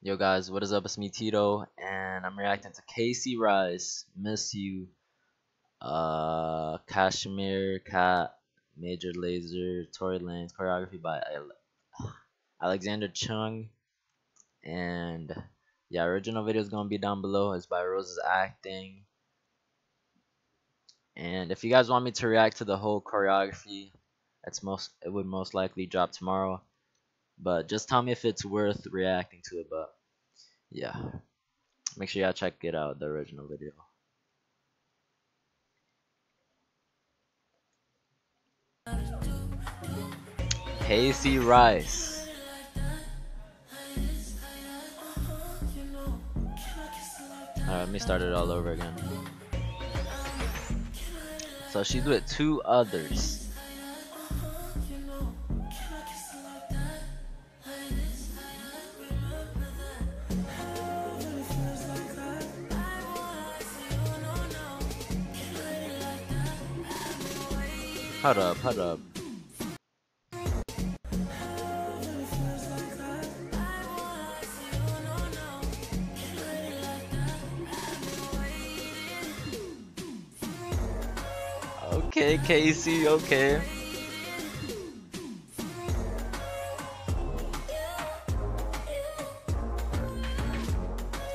Yo guys, what is up? It's me Tito, and I'm reacting to Kaycee Rise, Miss You, Cashmere, Cat, Major Lazor, Tory Lanez, choreography by Alexander Chung, and yeah, original video is gonna be down below. It's by Rose's acting, and if you guys want me to react to the whole choreography, it would most likely drop tomorrow. But just tell me if it's worth reacting to it. But yeah. Make sure y'all check it out, the original video. Kaycee Rise. Alright, let me start it all over again. So she's with two others. Hold up, hold up. Okay, Kaycee, okay.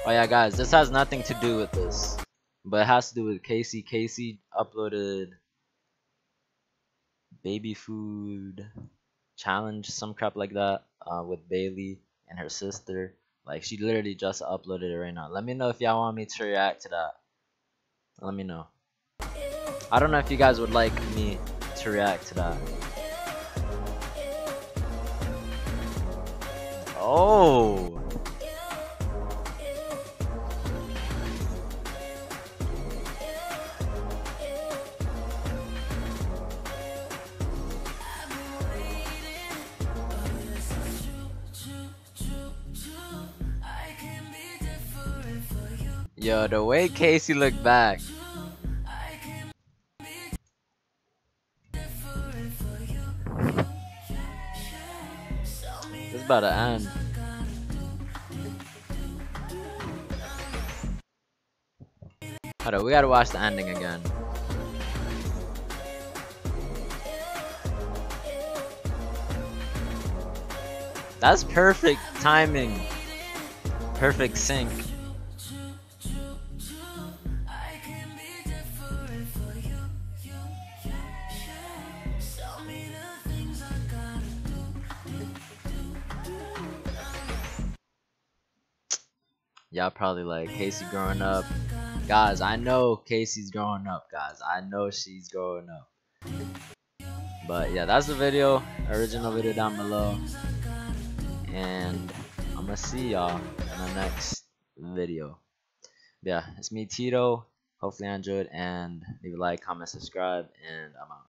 Oh yeah, guys, this has nothing to do with this, but it has to do with Kaycee. Kaycee uploaded baby food challenge, some crap like that, with Bailey and her sister. Like, she literally just uploaded it right now. Let me know if y'all want me to react to that. Let me know. I don't know if you guys would like me to react to that. Oh. Yo, the way Kaycee looked back. It's about to end. Hold on, we gotta watch the ending again. That's perfect timing. Perfect sync. Y'all probably like, Kaycee growing up. Guys, I know Kaycee's growing up, guys. I know she's growing up. But yeah, that's the video. Original video down below. And I'm gonna see y'all in the next video. Yeah, it's me, Tito. Hopefully I enjoyed, and leave a like, comment, subscribe, and I'm out.